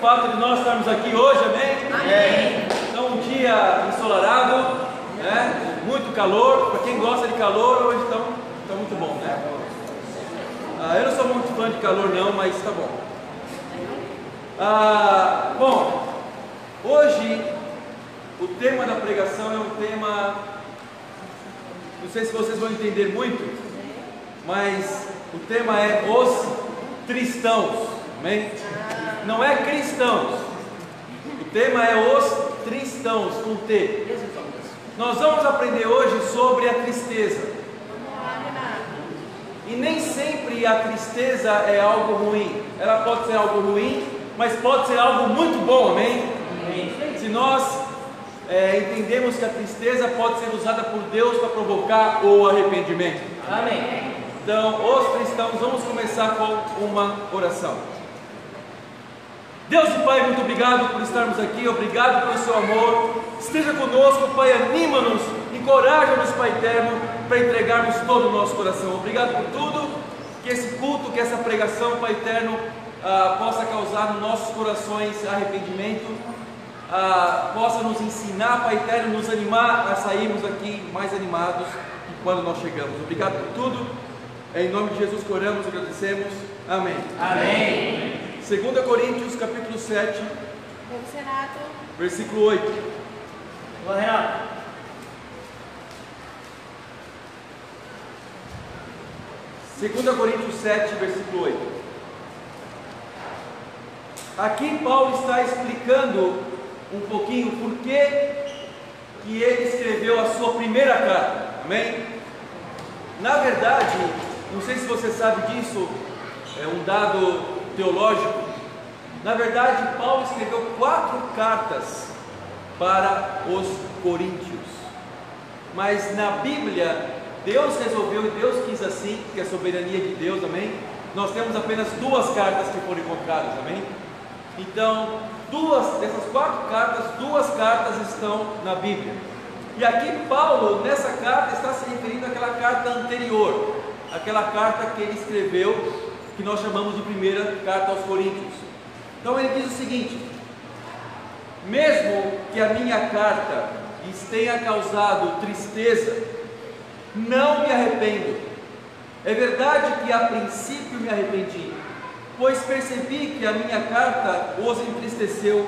fato de nós estarmos aqui hoje, amém? Amém. Então, um dia ensolarado, né? Muito calor. Para quem gosta de calor, hoje está muito bom, né? Eu não sou muito fã de calor, não, mas está bom. Bom, hoje o tema da pregação é um tema, não sei se vocês vão entender muito, mas o tema é os cristãos, amém? Não é cristãos, o tema é os cristãos, com T. Nós vamos aprender hoje sobre a tristeza. E nem sempre a tristeza é algo ruim. Ela pode ser algo ruim, mas pode ser algo muito bom, amém? Amém. Se nós entendemos que a tristeza pode ser usada por Deus para provocar o arrependimento. Amém. Então, os cristãos, vamos começar com uma oração. Deus e Pai, muito obrigado por estarmos aqui, obrigado pelo seu amor. Esteja conosco, Pai, anima-nos, encoraja-nos, Pai eterno, para entregarmos todo o nosso coração. Obrigado por tudo, que esse culto, que essa pregação, Pai eterno, possa causar nos nossos corações arrependimento, possa nos ensinar, Pai eterno, nos animar a sairmos aqui mais animados quando nós chegamos. Obrigado por tudo, em nome de Jesus que oramos e agradecemos. Amém. Amém. 2 Coríntios capítulo 7, versículo 8. Boa, Renato. 2 Coríntios 7, versículo 8. Aqui Paulo está explicando um pouquinho por que ele escreveu a sua primeira carta, amém? Na verdade, não sei se você sabe disso, é um dado teológico. Na verdade, Paulo escreveu 4 cartas para os coríntios, mas na Bíblia Deus resolveu e Deus quis assim, que é a soberania de Deus, amém? Nós temos apenas 2 cartas que foram encontradas, amém? Então, dessas 4 cartas, 2 cartas estão na Bíblia. E aqui Paulo, nessa carta, está se referindo àquela carta anterior, aquela carta que ele escreveu, que nós chamamos de primeira carta aos Coríntios. Então ele diz o seguinte: mesmo que a minha carta lhes tenha causado tristeza, não me arrependo. É verdade que a princípio me arrependi, pois percebi que a minha carta os entristeceu,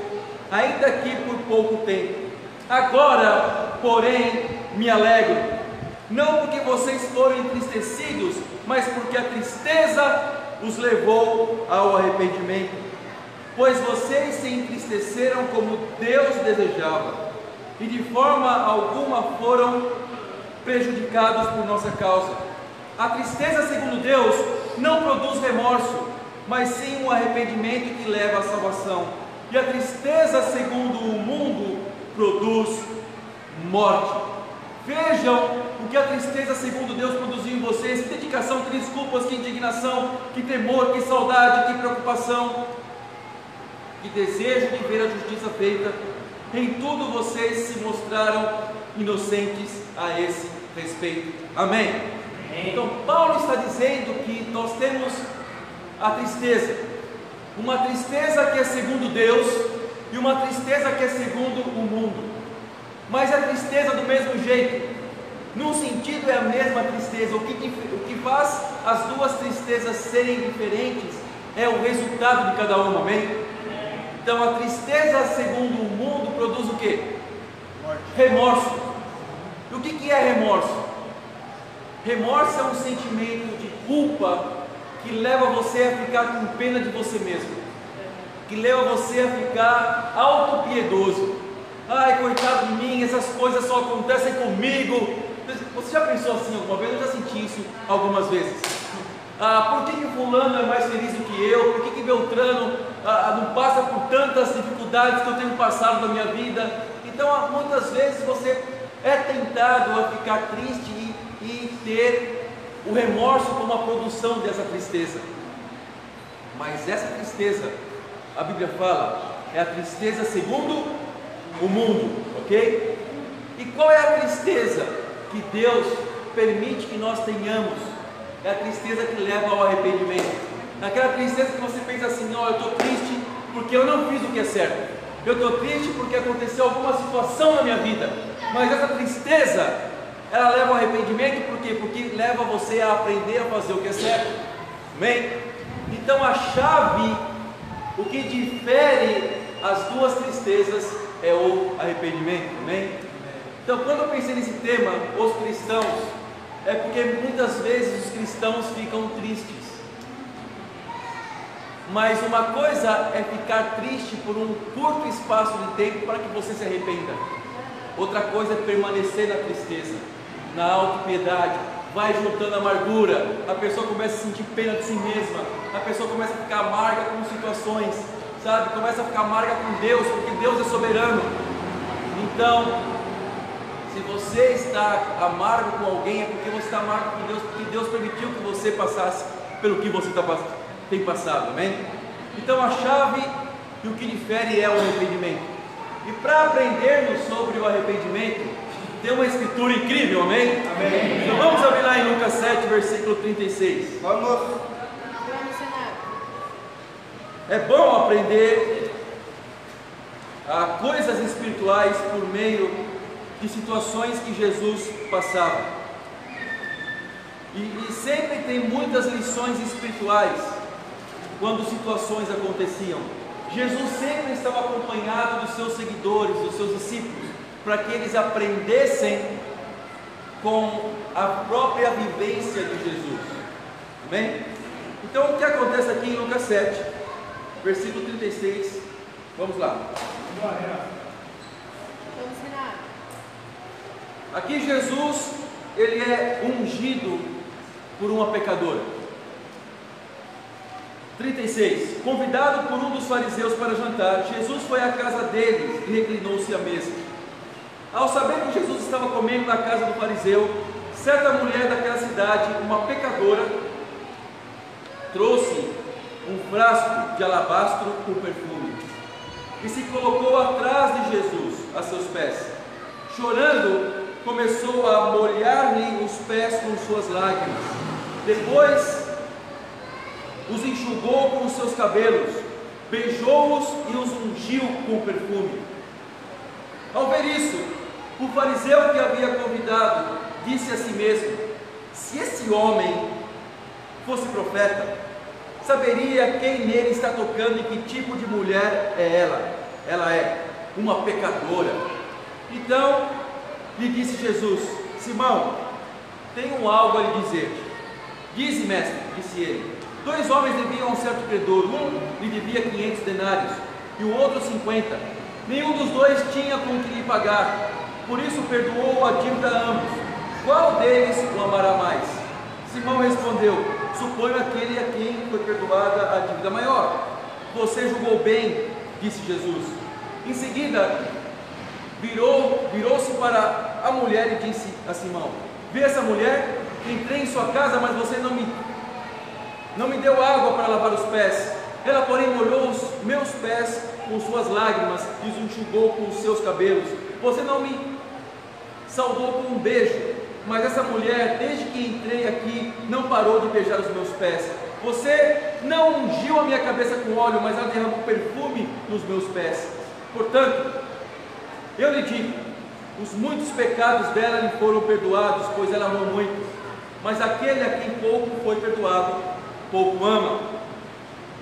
ainda que por pouco tempo. Agora, porém, me alegro, não porque vocês foram entristecidos, mas porque a tristeza os levou ao arrependimento, pois vocês se entristeceram como Deus desejava, e de forma alguma foram prejudicados por nossa causa. A tristeza, segundo Deus, não produz remorso, mas sim um arrependimento que leva à salvação. E a tristeza, segundo o mundo, produz morte. Vejam o que a tristeza, segundo Deus, produziu em vocês: que dedicação, que desculpas, que indignação, que temor, que saudade, que preocupação, que desejo de ver a justiça feita. Em tudo vocês se mostraram inocentes a esse respeito. Amém? Amém. Então Paulo está dizendo que nós temos a tristeza, uma tristeza que é segundo Deus e uma tristeza que é segundo o mundo. Mas a tristeza do mesmo jeito, num sentido é a mesma tristeza. O que faz as duas tristezas serem diferentes é o resultado de cada uma, amém? Então a tristeza segundo o mundo produz o quê? Remorso. E o que é remorso? Remorso é um sentimento de culpa que leva você a ficar com pena de você mesmo, que leva você a ficar autopiedoso. Ai, coitado de mim, essas coisas só acontecem comigo. Você já pensou assim alguma vez? Eu já senti isso algumas vezes. Por que fulano é mais feliz do que eu? Por que Beltrano não passa por tantas dificuldades que eu tenho passado na minha vida? Então, muitas vezes você é tentado a ficar triste e ter o remorso como a produção dessa tristeza. Mas essa tristeza, a Bíblia fala, é a tristeza segundo o mundo, ok? E qual é a tristeza que Deus permite que nós tenhamos? É a tristeza que leva ao arrependimento. Aquela tristeza que você pensa assim: não, eu estou triste porque eu não fiz o que é certo. Eu estou triste porque aconteceu alguma situação na minha vida. Mas essa tristeza, ela leva ao arrependimento, por quê? Porque leva você a aprender a fazer o que é certo. Amém? Então a chave, o que difere as duas tristezas é o arrependimento. Amém? Então quando eu pensei nesse tema, os cristãos, é porque muitas vezes os cristãos ficam tristes. Mas uma coisa é ficar triste por um curto espaço de tempo para que você se arrependa. Outra coisa é permanecer na tristeza, na autopiedade, vai juntando amargura, a pessoa começa a sentir pena de si mesma, a pessoa começa a ficar amarga com situações, sabe? Começa a ficar amarga com Deus, porque Deus é soberano. Então, se você está amargo com alguém, é porque você está amargo com Deus, porque Deus permitiu que você passasse pelo que você tem passado, amém? Então a chave e o que difere é o arrependimento. E para aprendermos sobre o arrependimento, tem uma escritura incrível, amém? Amém. Então vamos abrir lá em Lucas 7, versículo 36. Vamos. É bom aprender coisas espirituais por meio de situações que Jesus passava. E sempre tem muitas lições espirituais quando situações aconteciam. Jesus sempre estava acompanhado dos seus seguidores, dos seus discípulos, para que eles aprendessem com a própria vivência de Jesus. Amém? Então o que acontece aqui em Lucas 7, versículo 36, vamos lá. Aqui Jesus, ele é ungido por uma pecadora. 36. Convidado por um dos fariseus para jantar, Jesus foi à casa deles e reclinou-se à mesa. Ao saber que Jesus estava comendo na casa do fariseu, certa mulher daquela cidade, uma pecadora, trouxe um frasco de alabastro com perfume e se colocou atrás de Jesus, a seus pés. Chorando, começou a molhar-lhe os pés com suas lágrimas. Depois os enxugou com os seus cabelos, beijou-os e os ungiu com perfume. Ao ver isso, o fariseu que havia convidado disse a si mesmo: se esse homem fosse profeta, saberia quem nele está tocando e que tipo de mulher é ela. Ela é uma pecadora. Então lhe disse Jesus: Simão, tenho algo a lhe dizer. Dize, mestre, disse ele. 2 homens deviam a um certo credor, um lhe devia 500 denários e o outro 50. Nenhum dos dois tinha com que lhe pagar, por isso perdoou a dívida a ambos. Qual deles o amará mais? Simão respondeu: suponho aquele a quem foi perdoada a dívida maior. Você julgou bem, disse Jesus. Em seguida, virou-se para a mulher e disse a Simão: vê essa mulher? Entrei em sua casa, mas você não me deu água para lavar os pés. Ela, porém, molhou os meus pés com suas lágrimas e os enxugou com os seus cabelos. Você não me saudou com um beijo, mas essa mulher, desde que entrei aqui, não parou de beijar os meus pés. Você não ungiu a minha cabeça com óleo, mas ela derramou perfume nos meus pés. Portanto, eu lhe digo, os muitos pecados dela lhe foram perdoados, pois ela amou muito. Mas aquele a quem pouco foi perdoado, pouco ama.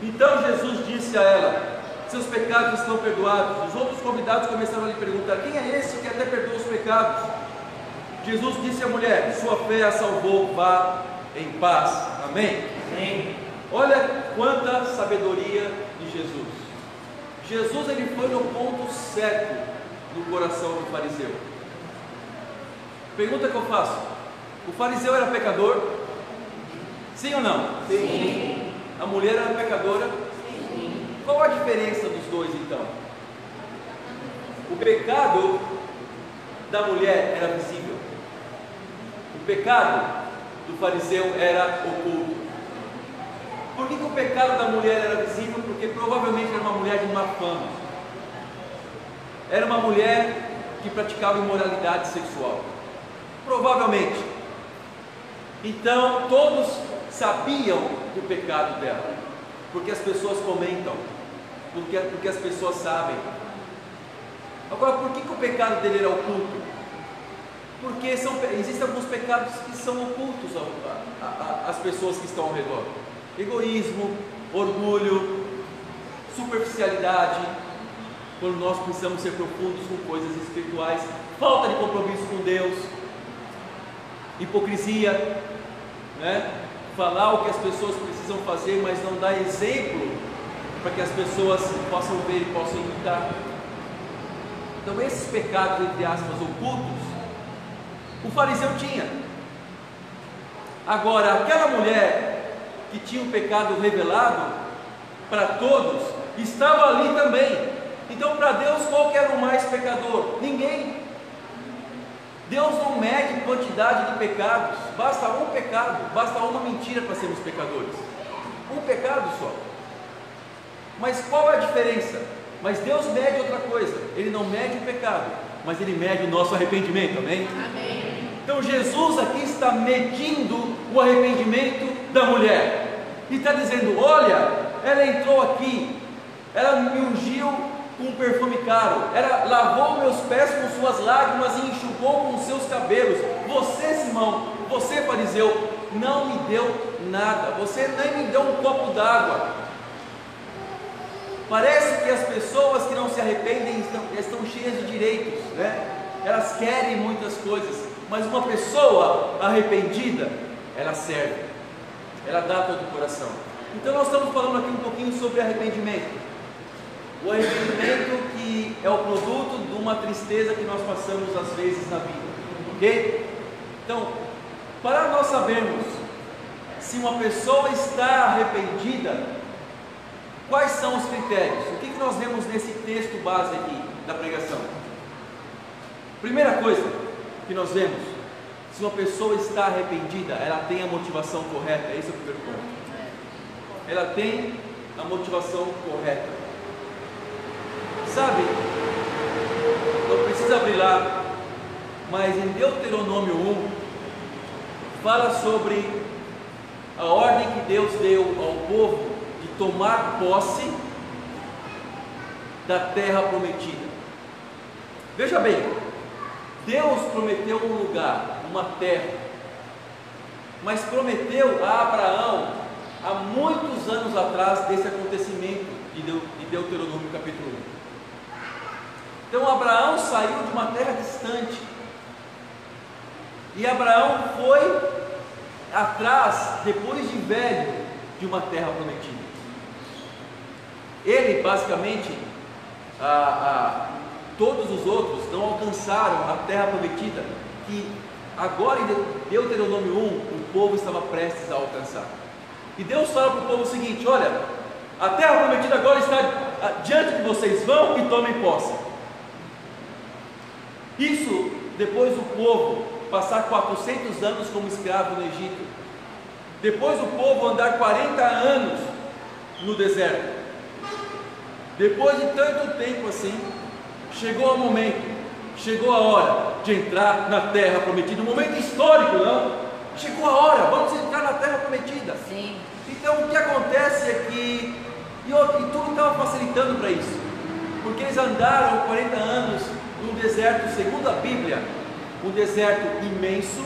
Então Jesus disse a ela: seus pecados estão perdoados. Os outros convidados começaram a lhe perguntar: quem é esse que até perdoa os pecados? Jesus disse à mulher: sua fé a salvou, vá em paz. Amém? Amém. Olha quanta sabedoria de Jesus. Jesus, ele foi no ponto certo do coração do fariseu. Pergunta que eu faço: o fariseu era pecador? Sim ou não? Sim. A mulher era pecadora? Sim. Qual a diferença dos dois então? O pecado da mulher era visível. O pecado do fariseu era oculto. Por que o pecado da mulher era visível? Porque provavelmente era uma mulher de má fama. Era uma mulher que praticava imoralidade sexual. Provavelmente. Então todos sabiam do pecado dela, porque as pessoas comentam. porque as pessoas sabem. Agora, por que o pecado dele era oculto? Porque existem alguns pecados que são ocultos às pessoas que estão ao redor: egoísmo, orgulho, superficialidade, quando nós precisamos ser profundos com coisas espirituais, falta de compromisso com Deus, hipocrisia, né? Falar o que as pessoas precisam fazer, mas não dar exemplo para que as pessoas possam ver e possam imitar. Então, esses pecados, entre aspas, ocultos, o fariseu tinha. Agora, aquela mulher que tinha o pecado revelado para todos, estava ali também. Então, para Deus, qual que era o mais pecador? Ninguém. Deus não mede quantidade de pecados, basta um pecado, basta uma mentira para sermos pecadores. Um pecado só. Mas qual é a diferença? Mas Deus mede outra coisa. Ele não mede o pecado, mas Ele mede o nosso arrependimento, amém? Amém. Então Jesus aqui está medindo o arrependimento da mulher, e está dizendo: olha, ela entrou aqui, ela me ungiu com um perfume caro, ela lavou meus pés com suas lágrimas e enxugou com os seus cabelos. Você, Simão, você, fariseu, não me deu nada, você nem me deu um copo d'água. Parece que as pessoas que não se arrependem estão cheias de direitos, né? Elas querem muitas coisas, mas uma pessoa arrependida, ela serve, ela dá todo o coração. Então nós estamos falando aqui um pouquinho sobre arrependimento. O arrependimento que é o produto de uma tristeza que nós passamos às vezes na vida, ok? Então, para nós sabermos se uma pessoa está arrependida, quais são os critérios? O que nós vemos nesse texto base aqui da pregação? Primeira coisa que nós vemos: se uma pessoa está arrependida, ela tem a motivação correta. Esse é o primeiro ponto. Ela tem a motivação correta. Sabe, não precisa abrir lá, mas em Deuteronômio 1 fala sobre a ordem que Deus deu ao povo de tomar posse da terra prometida. Veja bem, Deus prometeu um lugar, uma terra, mas prometeu a Abraão há muitos anos atrás desse acontecimento de Deuteronômio capítulo 1. Então Abraão saiu de uma terra distante, e Abraão foi atrás, depois de velho, de uma terra prometida. Ele basicamente, todos os outros não alcançaram a terra prometida, que agora em Deuteronômio 1 o povo estava prestes a alcançar. E Deus fala para o povo o seguinte: olha, a terra prometida agora está diante de vocês, vão e tomem posse. Isso depois do povo passar 400 anos como escravo no Egito, depois do povo andar 40 anos no deserto. Depois de tanto tempo assim, chegou o momento, chegou a hora de entrar na terra prometida. Um momento histórico, não? Chegou a hora, vamos entrar na terra prometida. Sim. Então o que acontece é que, e tudo estava facilitando para isso, porque eles andaram 40 anos num deserto, segundo a Bíblia, um deserto imenso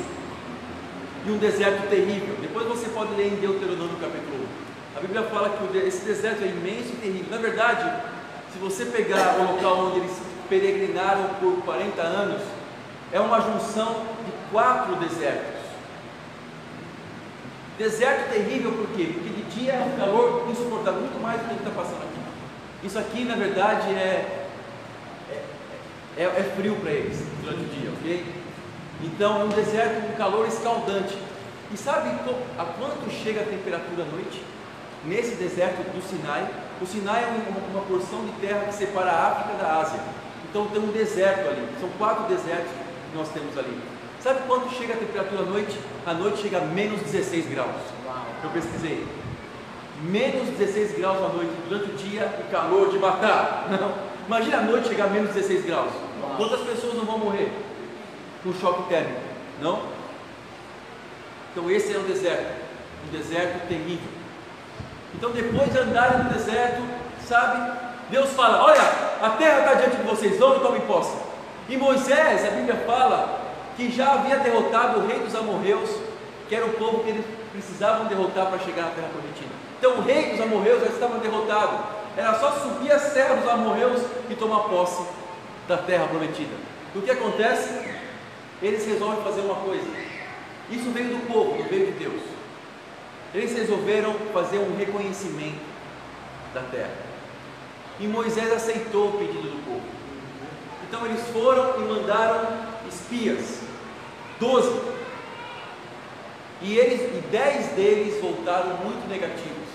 e um deserto terrível. Depois você pode ler em Deuteronômio capítulo 1. A Bíblia fala que esse deserto é imenso e terrível. Na verdade, se você pegar o local onde eles peregrinaram por 40 anos, é uma junção de 4 desertos. Deserto terrível por quê? Porque de dia é um calor insuportável, muito mais do que a gente está passando aqui. Isso aqui, na verdade, é frio para eles durante o dia, ok? Então é um deserto com calor escaldante. E sabe a quanto chega a temperatura à noite? Nesse deserto do Sinai. O Sinai é uma porção de terra que separa a África da Ásia. Então tem um deserto ali, são 4 desertos que nós temos ali. Sabe quanto chega a temperatura à noite? À noite chega a menos 16 graus. Eu pesquisei. Menos 16 graus à noite, durante o dia o calor de matar. Não. Imagina a noite chegar a menos 16 graus. Quantas pessoas não vão morrer com choque térmico? Não? Então esse é um deserto terrível. Então depois de andarem no deserto, sabe, Deus fala: olha, a terra está diante de vocês, vão e tomem posse. E Moisés, a Bíblia fala que já havia derrotado o rei dos amorreus, que era o povo que eles precisavam derrotar para chegar na terra prometida. Então o rei dos amorreus já estava derrotado, era só subir as terras dos amorreus e tomar posse da terra prometida. O que acontece? Eles resolvem fazer uma coisa. Isso veio do povo, não veio de Deus. Eles resolveram fazer um reconhecimento da terra. E Moisés aceitou o pedido do povo. Então eles foram e mandaram espias, 12. E 10 deles voltaram muito negativos.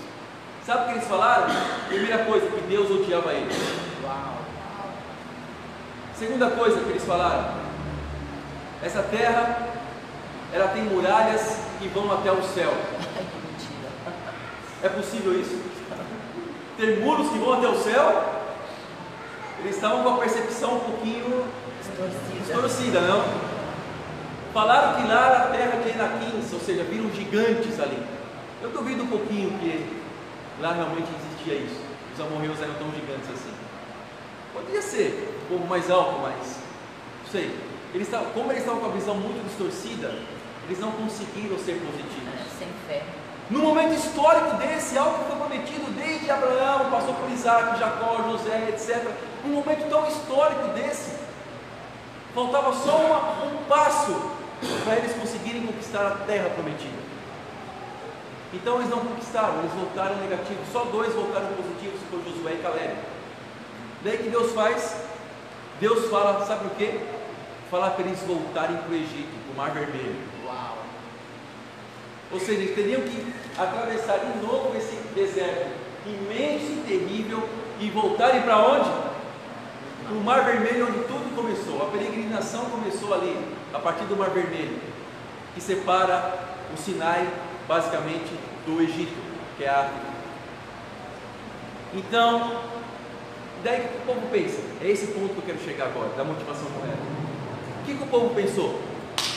Sabe o que eles falaram? Primeira coisa, que Deus odiava eles. Segunda coisa que eles falaram: essa terra, ela tem muralhas que vão até o céu. É possível isso? Ter muros que vão até o céu? Eles estavam com a percepção um pouquinho distorcida, não? Falaram que lá a terra de Enaquins, ou seja, viram gigantes ali. Eu duvido um pouquinho que lá realmente existia isso. Os amorreus eram tão gigantes assim. Podia ser um pouco mais alto, mas não sei. Como eles estavam com a visão muito distorcida, eles não conseguiram ser positivos. Sem fé. No momento histórico desse, algo que foi prometido desde Abraão, passou por Isaac, Jacó, José, etc. Um momento tão histórico desse, faltava só um passo para eles conseguirem conquistar a terra prometida. Então eles não conquistaram, eles voltaram negativos. Só 2 voltaram positivos, que foi Josué e Caleb. Daí que Deus faz? Deus fala, sabe o que? Fala para eles voltarem para o Egito, para o Mar Vermelho. Uau! Ou seja, eles teriam que atravessar de novo esse deserto imenso e terrível e voltarem para onde? Para o Mar Vermelho, onde tudo começou. A peregrinação começou ali, a partir do Mar Vermelho, que separa o Sinai, basicamente, do Egito, que é a África. Então, daí que o povo pensa? É esse ponto que eu quero chegar agora, da motivação correta. O que o povo pensou?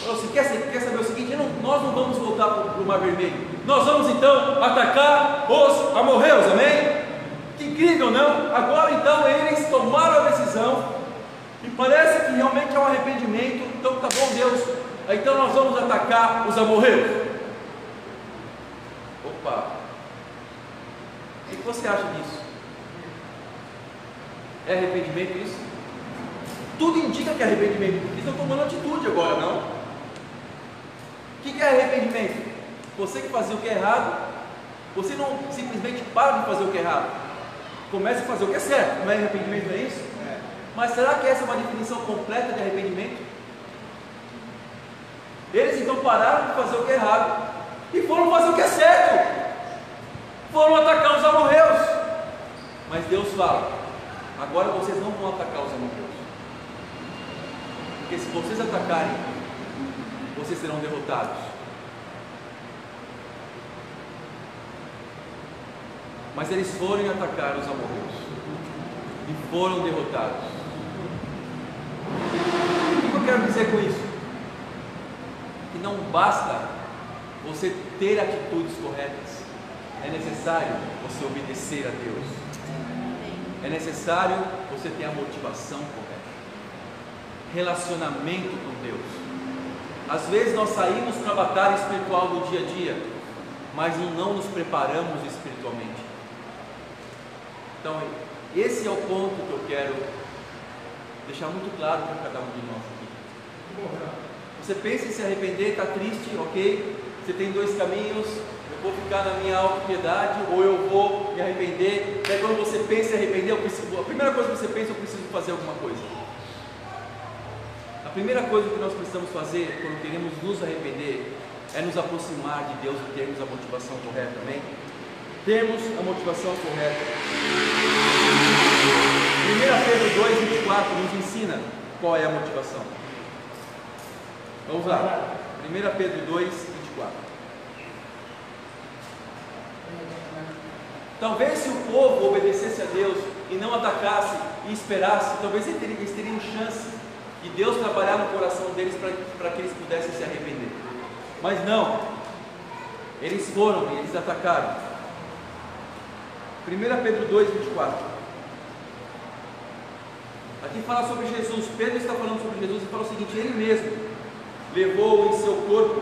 Você quer saber o seguinte? Nós não vamos voltar para o Mar Vermelho. Nós vamos então atacar os amorreus, amém? Que incrível, não? Agora então eles tomaram a decisão e parece que realmente é um arrependimento. Então tá bom, Deus, então nós vamos atacar os amorreus. Opa! O que você acha disso? É arrependimento isso? Tudo indica que é arrependimento, porque estão tomando atitude agora, não? O que é arrependimento? Você que fazia o que é errado, você não simplesmente para de fazer o que é errado, começa a fazer o que é certo. Não é arrependimento, não é isso? Mas será que essa é uma definição completa de arrependimento? Eles então pararam de fazer o que é errado e foram fazer o que é certo, foram atacar os amorreus. Mas Deus fala: agora vocês não vão atacar os amorreus, porque se vocês atacarem, vocês serão derrotados. Mas eles foram atacar os amorreus e foram derrotados. O que eu quero dizer com isso? Que não basta você ter atitudes corretas, é necessário você obedecer a Deus, é necessário você ter a motivação correta, relacionamento com Deus. Às vezes nós saímos para a batalha espiritual do dia a dia, mas não nos preparamos espiritualmente. Então esse é o ponto que eu quero deixar muito claro para cada um de nós aqui. Você pensa em se arrepender, está triste, ok? Você tem 2 caminhos: eu vou ficar na minha autopiedade ou eu vou me arrepender. Daí quando você pensa em arrepender, a primeira coisa que você pensa: eu preciso fazer alguma coisa. A primeira coisa que nós precisamos fazer quando queremos nos arrepender é nos aproximar de Deus e termos a motivação correta, amém? Temos a motivação correta. 1 Pedro 2,24 nos ensina qual é a motivação. Vamos lá, 1 Pedro 2,24. Talvez se o povo obedecesse a Deus e não atacasse e esperasse, talvez eles teriam chance de Deus trabalhar no coração deles para que eles pudessem se arrepender. Mas não, eles foram e eles atacaram. 1 Pedro 2,24. Aqui fala sobre Jesus. Pedro está falando sobre Jesus e fala o seguinte: Ele mesmo levou em seu corpo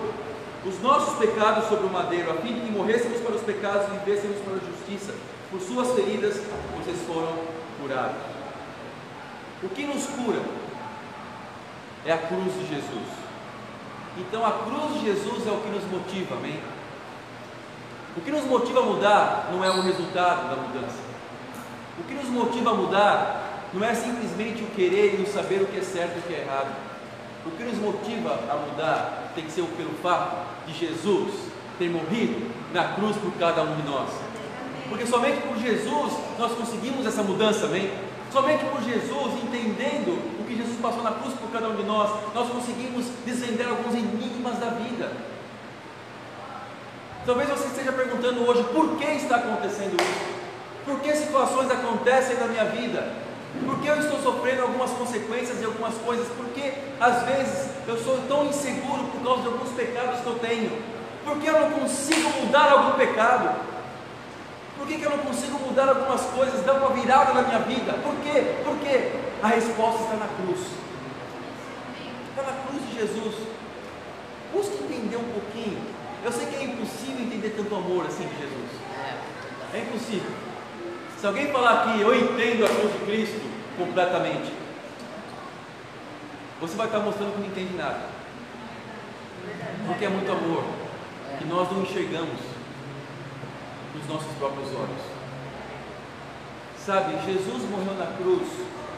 os nossos pecados sobre o madeiro, a fim de que morrêssemos para os pecados e vivêssemos para a justiça. Por suas feridas vocês foram curados. O que nos cura é a cruz de Jesus. Então a cruz de Jesus é o que nos motiva, amém? O que nos motiva a mudar não é o resultado da mudança. O que nos motiva a mudar não é simplesmente o querer e o saber o que é certo e o que é errado. O que nos motiva a mudar tem que ser pelo fato de Jesus ter morrido na cruz por cada um de nós. Porque somente por Jesus nós conseguimos essa mudança, amém? Somente por Jesus, entendendo o que Jesus passou na cruz por cada um de nós, nós conseguimos desvendar alguns enigmas da vida. Talvez você esteja perguntando hoje: por que está acontecendo isso? Por que situações acontecem na minha vida? Por que eu estou sofrendo algumas consequências de algumas coisas? Por que às vezes eu sou tão inseguro por causa de alguns pecados que eu tenho? Por que eu não consigo mudar algum pecado? Por que eu não consigo mudar algumas coisas, dar uma virada na minha vida? Por quê? Porque a resposta está na cruz. Está na cruz de Jesus. Busque entender um pouquinho. Eu sei que é impossível entender tanto amor assim de Jesus. É impossível. Se alguém falar que eu entendo a cruz de Cristo completamente, você vai estar mostrando que não entende nada. Porque é muito amor que nós não enxergamos nos nossos próprios olhos. Sabe, Jesus morreu na cruz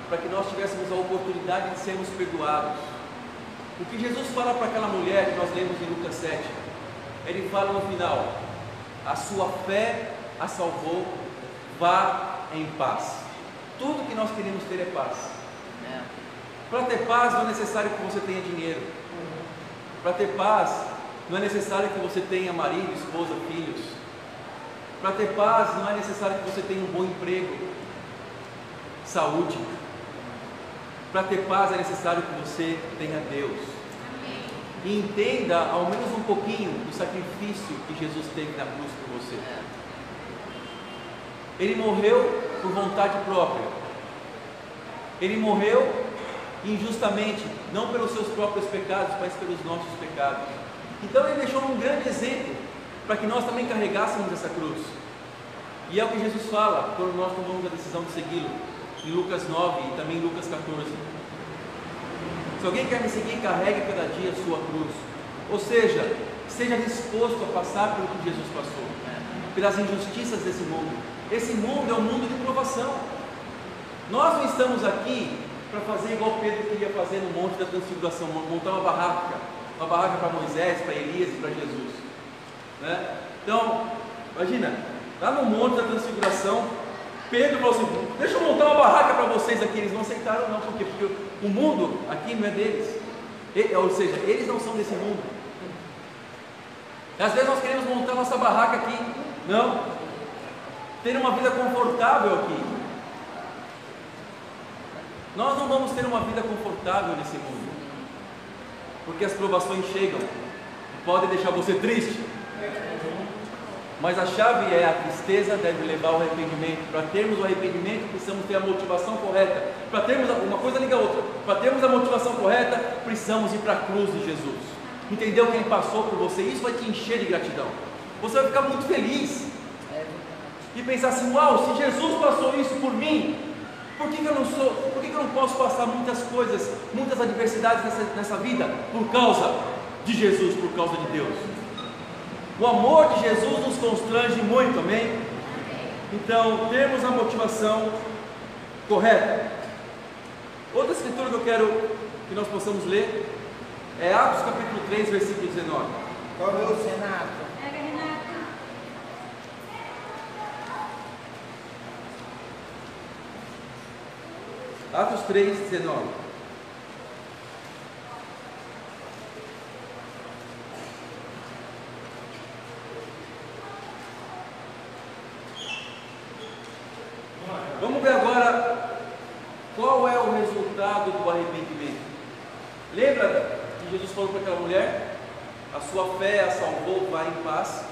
para que nós tivéssemos a oportunidade de sermos perdoados. O que Jesus fala para aquela mulher que nós lemos em Lucas 7, Ele fala no final: a sua fé a salvou, vá em paz. Tudo que nós queremos ter é paz. Para ter paz não é necessário que você tenha dinheiro. Para ter paz não é necessário que você tenha marido, esposa, filhos. Para ter paz não é necessário que você tenha um bom emprego, saúde. Para ter paz é necessário que você tenha Deus. E entenda ao menos um pouquinho do sacrifício que Jesus teve na cruz por você. Ele morreu por vontade própria. Ele morreu injustamente, não pelos seus próprios pecados, mas pelos nossos pecados. Então Ele deixou um grande exemplo para que nós também carregássemos essa cruz. E é o que Jesus fala quando nós tomamos a decisão de segui-lo, em Lucas 9 e também em Lucas 14. Se alguém quer me seguir, carregue cada dia a sua cruz. Ou seja, esteja disposto a passar pelo que Jesus passou, pelas injustiças desse mundo. Esse mundo é um mundo de provação. Nós não estamos aqui para fazer igual Pedro queria fazer no Monte da Transfiguração, montar uma barraca para Moisés, para Elias e para Jesus, né? Então, imagina, lá no Monte da Transfiguração, Pedro falou assim: deixa eu montar uma barraca para vocês aqui. Eles não aceitaram, não. Por quê? Porque o mundo aqui não é deles. Ou seja, eles não são desse mundo. Às vezes nós queremos montar nossa barraca aqui. Não. Ter uma vida confortável aqui. Nós não vamos ter uma vida confortável nesse mundo, porque as provações chegam e podem deixar você triste. Mas a chave é: a tristeza deve levar ao arrependimento. Para termos o arrependimento, precisamos ter a motivação correta. Para termos uma coisa liga a outra. Para termos a motivação correta, precisamos ir para a cruz de Jesus. Entendeu que Ele passou por você? Isso vai te encher de gratidão. Você vai ficar muito feliz e pensar assim: uau, se Jesus passou isso por mim, por que eu não posso passar muitas coisas, muitas adversidades nessa vida? Por causa de Jesus, por causa de Deus. O amor de Jesus nos constrange muito, amém? Então, temos a motivação correta. Outra escritura que eu quero que nós possamos ler é Atos capítulo 3, versículo 19. Qual é o Renato? Atos 3, 19. Vamos ver agora qual é o resultado do arrependimento. Lembra que Jesus falou para aquela mulher: a sua fé a salvou, vá em paz.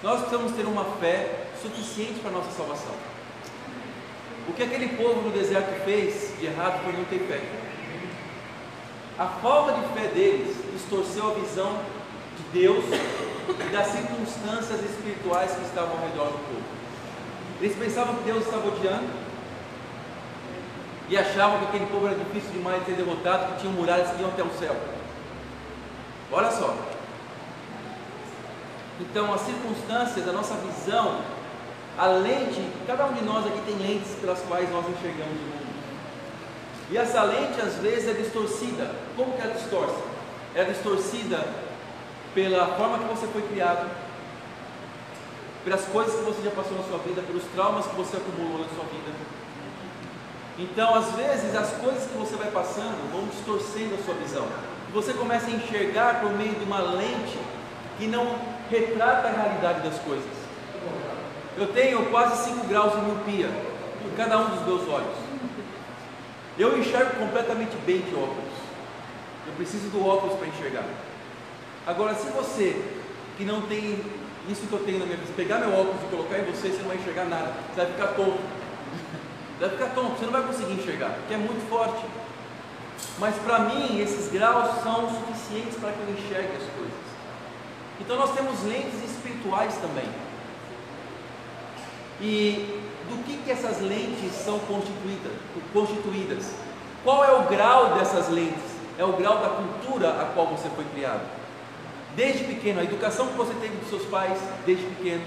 Nós precisamos ter uma fé suficiente para a nossa salvação. O que aquele povo no deserto fez de errado foi não ter fé. A falta de fé deles distorceu a visão de Deus e das circunstâncias espirituais que estavam ao redor do povo. Eles pensavam que Deus estava odiando e achavam que aquele povo era difícil demais de ser derrotado, que tinham muralhas que iam até o céu. Olha só. Então, as circunstâncias, a nossa visão, a lente, cada um de nós aqui tem lentes pelas quais nós enxergamos o mundo. E essa lente às vezes é distorcida. Como que ela distorce? Ela é distorcida pela forma que você foi criado, pelas coisas que você já passou na sua vida, pelos traumas que você acumulou na sua vida. Então, às vezes, as coisas que você vai passando vão distorcendo a sua visão. E você começa a enxergar por meio de uma lente que não retrata a realidade das coisas. Eu tenho quase 5 graus de miopia em cada um dos meus olhos. Eu enxergo completamente bem de óculos. Eu preciso do óculos para enxergar. Agora, se você que não tem isso que eu tenho na minha vida, pegar meu óculos e colocar em você, você não vai enxergar nada. Você vai ficar tonto. Você vai ficar tonto, você não vai conseguir enxergar, porque é muito forte. Mas para mim, esses graus são suficientes para que eu enxergue as coisas. Então nós temos lentes espirituais também. E do que essas lentes são constituídas? Qual é o grau dessas lentes? É o grau da cultura a qual você foi criado. Desde pequeno, a educação que você teve dos seus pais, desde pequeno,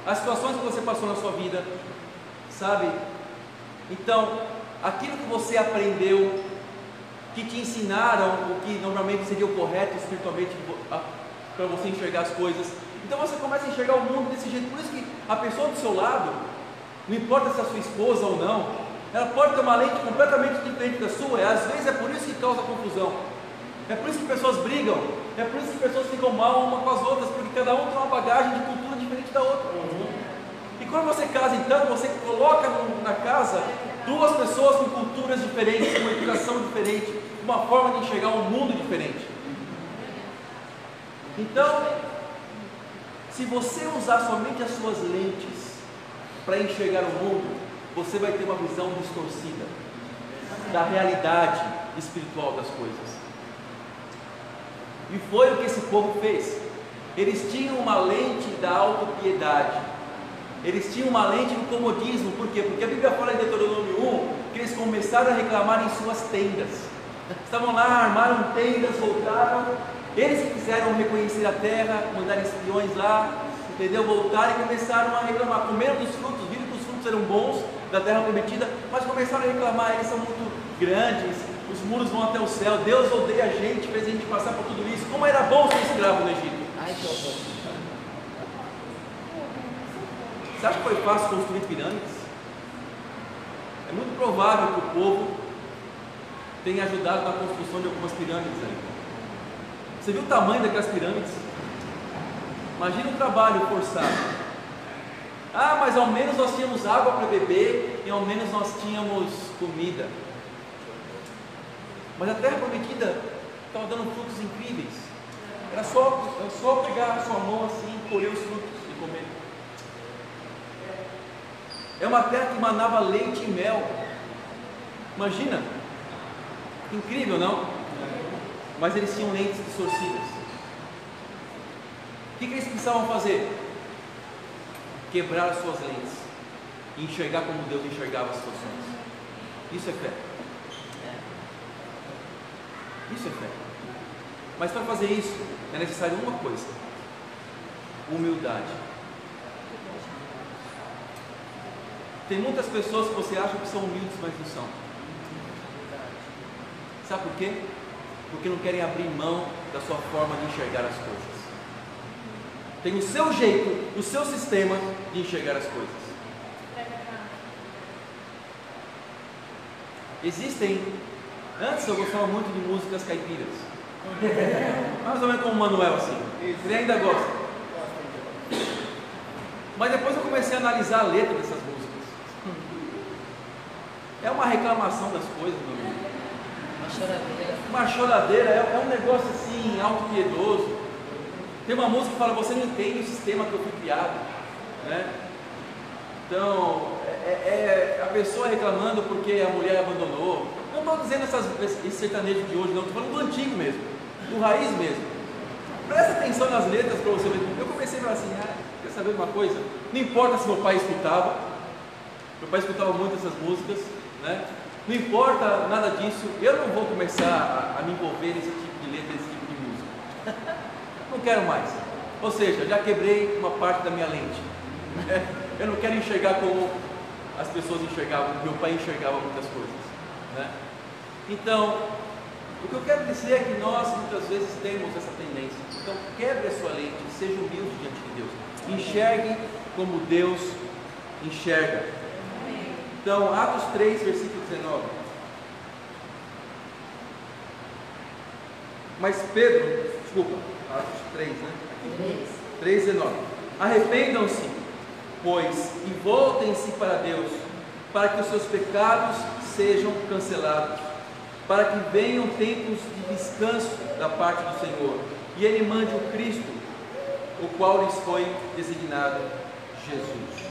as situações que você passou na sua vida, sabe? Então, aquilo que você aprendeu, que te ensinaram o que normalmente seria o correto espiritualmente para você enxergar as coisas. Então você começa a enxergar o mundo desse jeito. Por isso que a pessoa do seu lado, não importa se é a sua esposa ou não, ela pode ter uma lente completamente diferente da sua, e às vezes é por isso que causa confusão. É por isso que pessoas brigam, é por isso que pessoas ficam mal uma com as outras, porque cada um tem uma bagagem de cultura diferente da outra. E quando você casa, então, você coloca na casa duas pessoas com culturas diferentes, com uma educação diferente, uma forma de enxergar um mundo diferente. Então, se você usar somente as suas lentes para enxergar o mundo, você vai ter uma visão distorcida da realidade espiritual das coisas. E foi o que esse povo fez. Eles tinham uma lente da autopiedade. Eles tinham uma lente do comodismo. Por quê? Porque a Bíblia fala em Deuteronômio 1 que eles começaram a reclamar em suas tendas. Estavam lá, armaram tendas, voltaram. Eles que quiseram reconhecer a terra, mandaram espiões lá, entendeu? Voltaram e começaram a reclamar. Comeram dos frutos, viram que os frutos eram bons da terra prometida, mas começaram a reclamar. Eles são muito grandes, os muros vão até o céu, Deus odeia a gente, fez a gente passar por tudo isso. Como era bom ser escravo no Egito. Você acha que foi fácil construir pirâmides? É muito provável que o povo tenha ajudado na construção de algumas pirâmides ali. Você viu o tamanho daquelas pirâmides? Imagina um trabalho forçado. Ah, mas ao menos nós tínhamos água para beber e ao menos nós tínhamos comida. Mas a terra prometida estava dando frutos incríveis. Era só pegar a sua mão assim, colher os frutos e comer. É uma terra que manava leite e mel. Imagina, incrível, não? Mas eles tinham lentes distorcidas. O que eles precisavam fazer? Quebrar as suas lentes e enxergar como Deus enxergava as situações. Isso é fé. Isso é fé. Mas para fazer isso é necessário uma coisa: humildade. Tem muitas pessoas que você acha que são humildes, mas não são. Sabe por quê? Porque não querem abrir mão da sua forma de enxergar as coisas. Tem o seu jeito, o seu sistema de enxergar as coisas. Existem. Antes eu gostava muito de músicas caipiras. Mais ou menos como o Manuel assim. Ele ainda gosta. Mas depois eu comecei a analisar a letra dessas músicas. É uma reclamação das coisas, meu amigo. Uma choradeira, é um negócio assim, autopiedoso. Tem uma música que fala: você não entende o sistema que eu fui criado, né? Então, a pessoa reclamando porque a mulher abandonou. Não estou dizendo esse sertanejo de hoje, não, estou falando do antigo mesmo, do raiz mesmo. Presta atenção nas letras para você ver. Eu comecei a falar assim, quer saber de uma coisa? Não importa se meu pai escutava muito essas músicas, né? Não importa nada disso, eu não vou começar a me envolver nesse tipo de letra, nesse tipo de música. Não quero mais. Ou seja, já quebrei uma parte da minha lente. Eu não quero enxergar como as pessoas enxergavam, meu pai enxergava muitas coisas, né? Então, o que eu quero dizer é que nós muitas vezes temos essa tendência. Então, quebre a sua lente, seja humilde diante de Deus. Enxergue como Deus enxerga. Então, Atos 3, versículo 19. Mas Pedro, desculpa, Atos 3, né? 3, 19. Arrependam-se, pois, e voltem-se para Deus, para que os seus pecados sejam cancelados, para que venham tempos de descanso da parte do Senhor, e Ele mande o Cristo, o qual lhes foi designado, Jesus.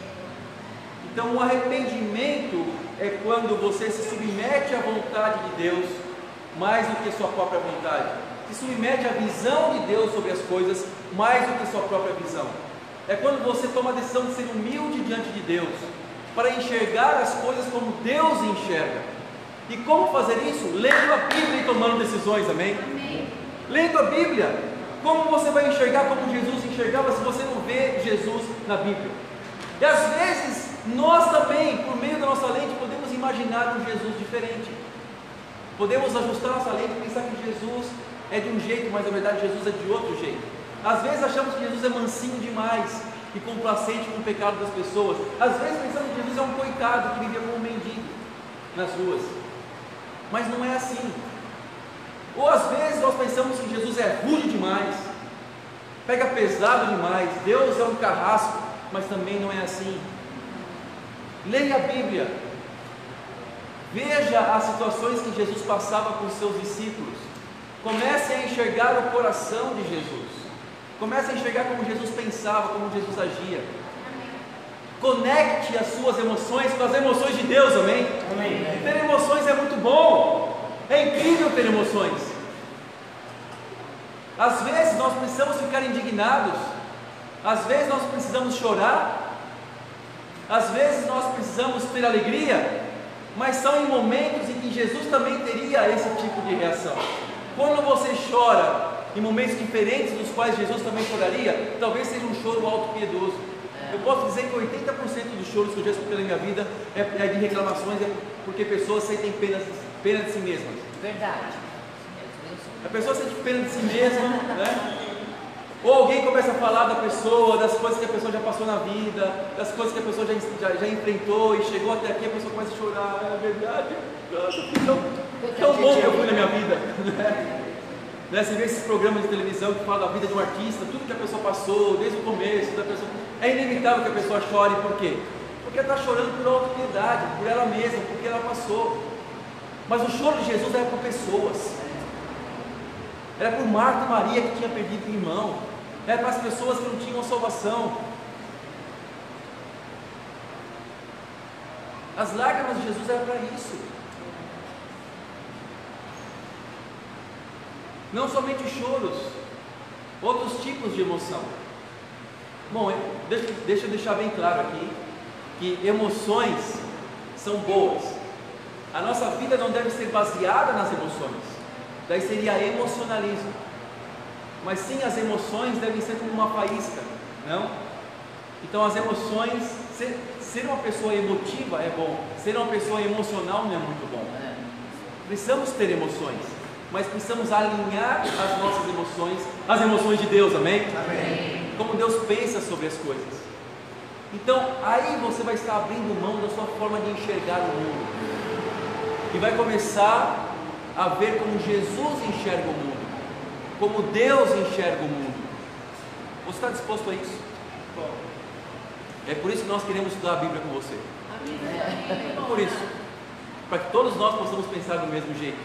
Então, o arrependimento é quando você se submete à vontade de Deus, mais do que sua própria vontade, se submete à visão de Deus sobre as coisas, mais do que sua própria visão. É quando você toma a decisão de ser humilde diante de Deus, para enxergar as coisas como Deus enxerga. E como fazer isso? Lendo a Bíblia e tomando decisões, amém? Amém. Lendo a Bíblia, como você vai enxergar como Jesus enxergava se você não vê Jesus na Bíblia? E às vezes, nós também, por meio da nossa lente, podemos imaginar um Jesus diferente. Podemos ajustar nossa lente e pensar que Jesus é de um jeito, mas na verdade Jesus é de outro jeito. Às vezes achamos que Jesus é mansinho demais e complacente com o pecado das pessoas. Às vezes pensamos que Jesus é um coitado que vivia como um mendigo nas ruas. Mas não é assim. Ou às vezes nós pensamos que Jesus é rude demais, pega pesado demais, Deus é um carrasco, mas também não é assim. Leia a Bíblia, veja as situações que Jesus passava com os seus discípulos, comece a enxergar o coração de Jesus, comece a enxergar como Jesus pensava, como Jesus agia. Conecte as suas emoções com as emoções de Deus, amém? Amém. Ter emoções é muito bom, é incrível ter emoções. Às vezes nós precisamos ficar indignados, às vezes nós precisamos chorar, às vezes nós precisamos ter alegria, mas são em momentos em que Jesus também teria esse tipo de reação. Quando você chora em momentos diferentes dos quais Jesus também choraria, talvez seja um choro auto-piedoso. Eu posso dizer que 80% dos choros que eu já escutei na minha vida é de reclamações, é porque pessoas sentem pena de si mesmas. Verdade. A pessoa sente pena de si mesma, né? Ou alguém começa a falar da pessoa, das coisas que a pessoa já passou na vida, das coisas que a pessoa já enfrentou e chegou até aqui, a pessoa começa a chorar. É verdade, nossa, tão bom que eu fui na minha vida. Né? Você vê esses programas de televisão que falam da vida de um artista, tudo que a pessoa passou, desde o começo da pessoa. É inevitável que a pessoa chore, por quê? Porque ela está chorando por autopiedade, por ela mesma, porque ela passou. Mas o choro de Jesus era por pessoas, era por Marta e Maria que tinha perdido o irmão, era para as pessoas que não tinham salvação. As lágrimas de Jesus eram para isso. Não somente choros, outros tipos de emoção. Bom, deixa eu deixar bem claro aqui que emoções são boas. A nossa vida não deve ser baseada nas emoções, daí seria emocionalismo. Mas sim, as emoções devem ser como uma faísca, não? Então as emoções, ser uma pessoa emotiva é bom, ser uma pessoa emocional não é muito bom. Precisamos ter emoções, mas precisamos alinhar as nossas emoções às emoções de Deus, amém? Amém. Como Deus pensa sobre as coisas. Então aí você vai estar abrindo mão da sua forma de enxergar o mundo e vai começar a ver como Jesus enxerga o mundo, como Deus enxerga o mundo. Você está disposto a isso? É por isso que nós queremos estudar a Bíblia com você. É por isso, para que todos nós possamos pensar do mesmo jeito.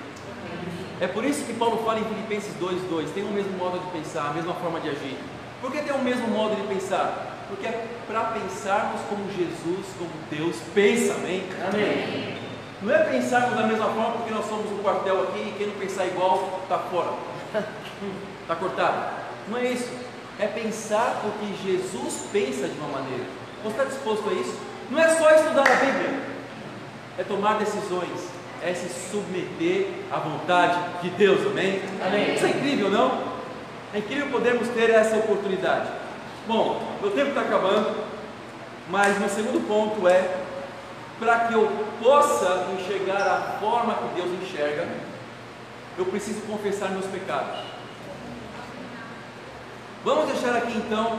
É por isso que Paulo fala em Filipenses 2:2, tem o mesmo modo de pensar, a mesma forma de agir. Por que tem o mesmo modo de pensar? Porque é para pensarmos como Jesus, como Deus pensa, amém? Amém. Não é pensarmos da mesma forma porque nós somos um quartel aqui e quem não pensar igual está fora, está cortado. Não é isso, é pensar porque Jesus pensa de uma maneira. Você está disposto a isso? Não é só estudar a Bíblia, é tomar decisões, é se submeter à vontade de Deus, amém? Amém. Isso é incrível, não? É incrível podermos ter essa oportunidade. Bom, meu tempo está acabando, mas meu segundo ponto é, para que eu possa enxergar a forma que Deus enxerga, eu preciso confessar meus pecados. Vamos deixar aqui então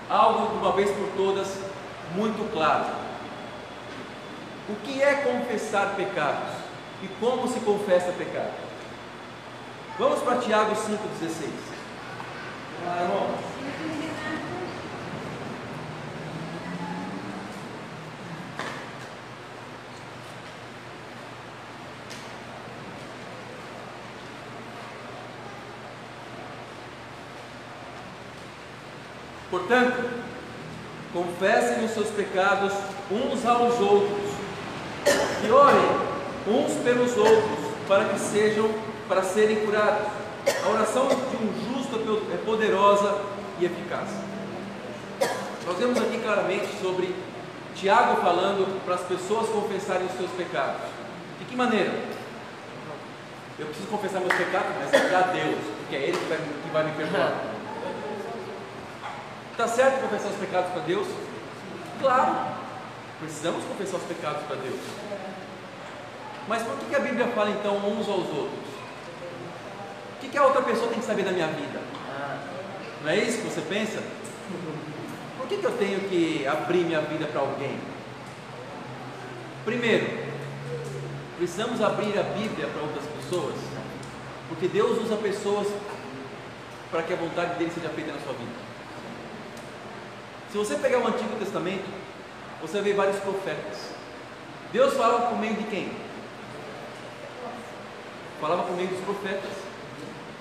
algo de uma vez por todas muito claro. O que é confessar pecados e como se confessa pecado? Vamos para Tiago 5,16. Portanto, confessem os seus pecados uns aos outros e orem uns pelos outros para serem curados. A oração de um justo é poderosa e eficaz. Nós vemos aqui claramente sobre Tiago falando para as pessoas confessarem os seus pecados. De que maneira? Eu preciso confessar meus pecados, mas é para Deus, porque é Ele que vai me perdoar. Está certo confessar os pecados para Deus? Claro, precisamos confessar os pecados para Deus. Mas por que a Bíblia fala então uns aos outros? O que a outra pessoa tem que saber da minha vida? Não é isso que você pensa? Por que eu tenho que abrir minha vida para alguém? Primeiro, precisamos abrir a Bíblia para outras pessoas, porque Deus usa pessoas para que a vontade dele seja feita na sua vida. Se você pegar o Antigo Testamento, você vai ver vários profetas. Deus falava por meio de quem? Falava por meio dos profetas.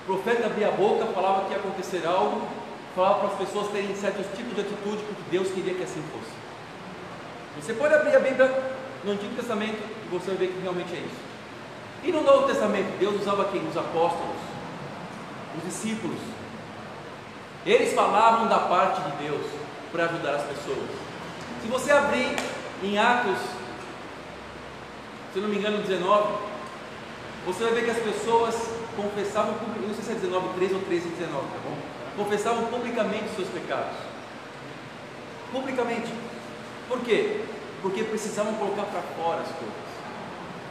O profeta abria a boca, falava que ia acontecer algo, falava para as pessoas terem certos tipos de atitude, porque Deus queria que assim fosse. Você pode abrir a Bíblia no Antigo Testamento e você vai ver que realmente é isso. E no Novo Testamento, Deus usava quem? Os apóstolos, os discípulos. Eles falavam da parte de Deus para ajudar as pessoas. Se você abrir em Atos, se não me engano 19, você vai ver que as pessoas confessavam, não sei se é 19:13 ou 13:19, tá bom? Confessavam publicamente os seus pecados. Publicamente. Por quê? Porque precisavam colocar para fora as coisas.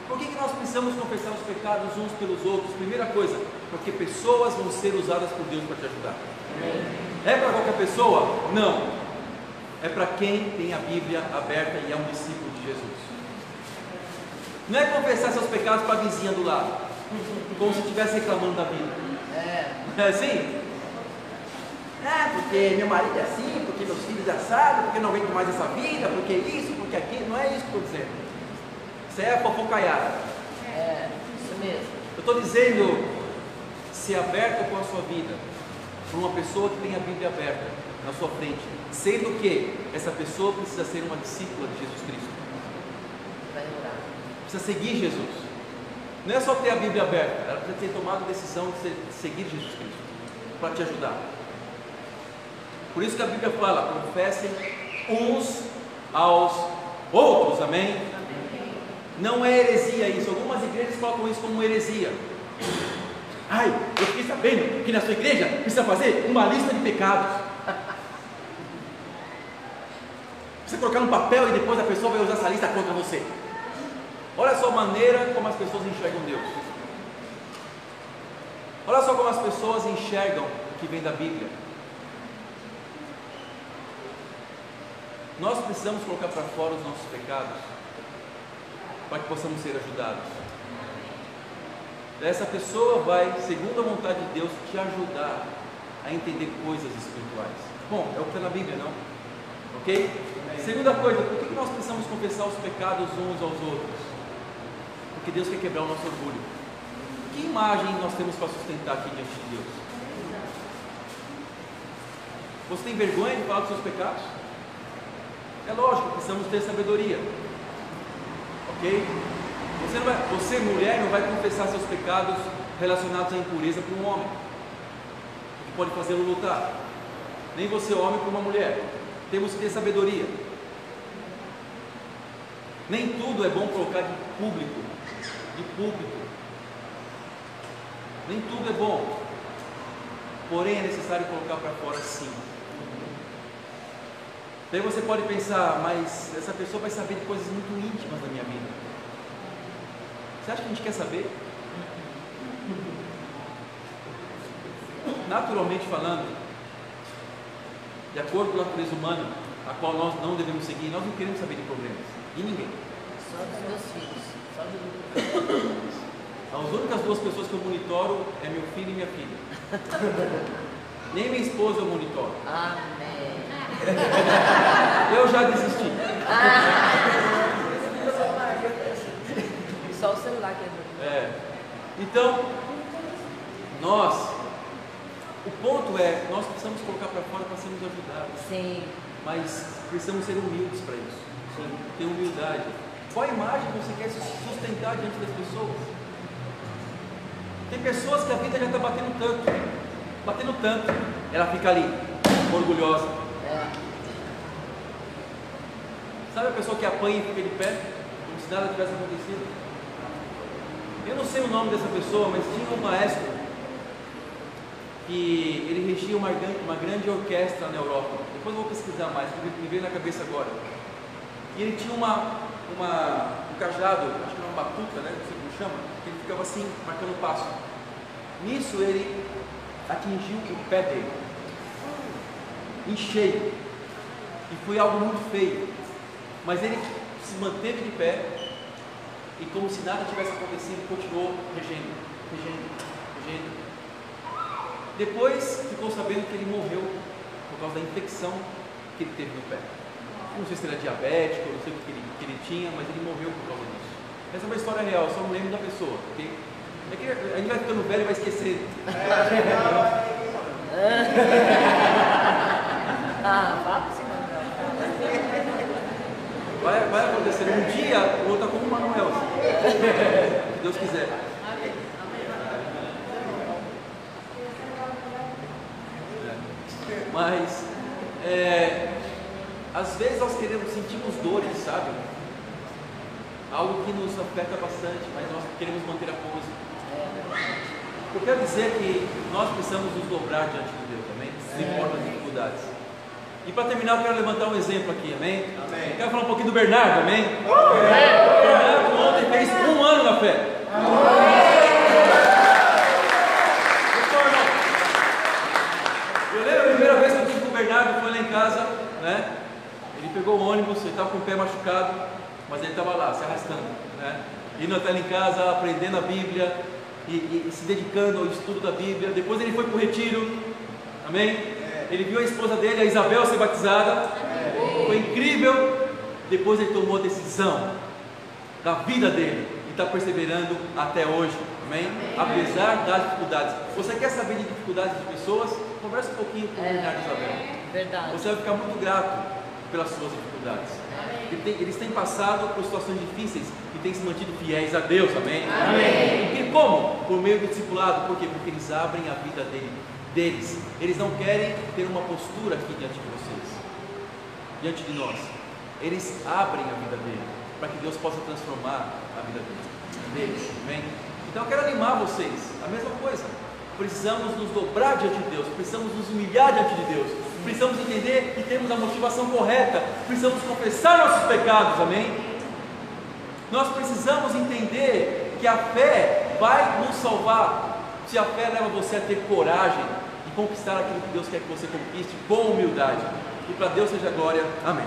Por que nós precisamos confessar os pecados uns pelos outros? Primeira coisa, porque pessoas vão ser usadas por Deus para te ajudar. É para qualquer pessoa? Não. É para quem tem a Bíblia aberta e é um discípulo de Jesus. Não é confessar seus pecados para a vizinha do lado, como se estivesse reclamando da vida. É assim? Porque meu marido é assim, porque meus filhos é assado, porque não aguento mais essa vida, porque isso, porque aquilo. Não é isso que eu estou dizendo. Isso é fofocaiada. Isso mesmo. Eu estou dizendo, ser aberto com a sua vida para uma pessoa que tem a Bíblia aberta na sua frente, sendo que essa pessoa precisa ser uma discípula de Jesus Cristo. Precisa seguir Jesus. Não é só ter a Bíblia aberta, ela precisa ter tomado a decisão de seguir Jesus Cristo para te ajudar. Por isso que a Bíblia fala: confessem uns aos outros, amém? Não é heresia isso. Algumas igrejas colocam isso como heresia. Ai, eu fiquei sabendo que na sua igreja precisa fazer uma lista de pecados. Você colocar no papel e depois a pessoa vai usar essa lista contra você. Olha só a maneira como as pessoas enxergam Deus. Olha só como as pessoas enxergam o que vem da Bíblia. Nós precisamos colocar para fora os nossos pecados para que possamos ser ajudados. Essa pessoa vai, segundo a vontade de Deus, te ajudar a entender coisas espirituais. Bom, é o que está na Bíblia, não? Ok? Segunda coisa, por que nós precisamos confessar os pecados uns aos outros? Porque Deus quer quebrar o nosso orgulho. Que imagem nós temos para sustentar aqui diante de Deus? Você tem vergonha de falar dos seus pecados? É lógico, precisamos ter sabedoria. Ok? Você, mulher, não vai confessar seus pecados relacionados à impureza para um homem, que pode fazê-lo lutar. Nem você, homem, para uma mulher. Temos que ter sabedoria. Nem tudo é bom colocar de público, de púlpito. Nem tudo é bom. Porém, é necessário colocar para fora, sim. Daí você pode pensar, mas essa pessoa vai saber de coisas muito íntimas da minha vida. Você acha que a gente quer saber? Naturalmente falando, de acordo com a natureza humana, a qual nós não devemos seguir, nós não queremos saber de problemas. E ninguém. Só dos meus filhos. Só dos... As únicas duas pessoas que eu monitoro é meu filho e minha filha. Nem minha esposa eu monitoro. Amém. Eu já desisti. Só o celular que É. Então, o ponto é, nós precisamos colocar para fora para sermos ajudados. Sim. Mas precisamos ser humildes para isso. Sim. Ter humildade. Qual a imagem que você quer sustentar diante das pessoas? Tem pessoas que a vida já está batendo tanto, ela fica ali, orgulhosa. Sabe a pessoa que apanha e fica de pé, como se nada tivesse acontecido? Eu não sei o nome dessa pessoa, mas tinha um maestro que ele regia uma grande orquestra na Europa. Depois eu vou pesquisar mais, porque me veio na cabeça agora. E ele tinha um cajado, acho que era uma batuta, né? Não sei como chama, que ele ficava assim, marcando o passo. Nisso ele atingiu o pé dele, em cheio, e foi algo muito feio. Mas ele se manteve de pé, e como se nada tivesse acontecido, continuou regendo. Depois ficou sabendo que ele morreu por causa da infecção que ele teve no pé. Não sei se ele era diabético, não sei o que ele tinha, mas ele morreu por causa disso. Essa é uma história real, só não lembro da pessoa. Okay? É que a gente vai ficando velho e vai esquecer. Fala assim, Vai acontecer um dia, o outro como o Manuel, se Deus quiser. Mas às vezes nós sentimos dores, sabe? Algo que nos afeta bastante, mas nós queremos manter a pose. Eu quero dizer que nós precisamos nos dobrar diante de Deus, amém? Não importa as dificuldades. E para terminar, eu quero levantar um exemplo aqui, amém? Amém. Eu quero falar um pouquinho do Bernardo, amém? O Bernardo ontem fez 1 ano na fé. Eu lembro a primeira vez que eu tive com o Bernardo, foi lá em casa, né? Ele pegou o ônibus, ele estava com o pé machucado, mas ele estava lá, se arrastando, né? Indo até lá em casa, aprendendo a Bíblia e se dedicando ao estudo da Bíblia. Depois ele foi para o retiro, amém? Ele viu a esposa dele, a Isabel, ser batizada. Foi incrível. Depois ele tomou a decisão da vida dele e está perseverando até hoje, amém? Apesar das dificuldades. Você quer saber de dificuldades de pessoas? Conversa um pouquinho com o Bernardo e Isabel. Verdade. Você vai ficar muito grato pelas suas dificuldades. Eles têm passado por situações difíceis e têm se mantido fiéis a Deus, amém? Amém. E como? Por meio do discipulado. Por quê? Porque eles abrem a vida deles. Eles não querem ter uma postura aqui diante de vocês, diante de nós. Eles abrem a vida deles, para que Deus possa transformar a vida deles. Amém? Então eu quero animar vocês, a mesma coisa. Precisamos nos dobrar diante de Deus, precisamos nos humilhar diante de Deus, precisamos entender que temos a motivação correta, precisamos confessar nossos pecados, amém? Nós precisamos entender que a fé vai nos salvar, se a fé leva você a ter coragem de conquistar aquilo que Deus quer que você conquiste com humildade. E para Deus seja glória, amém.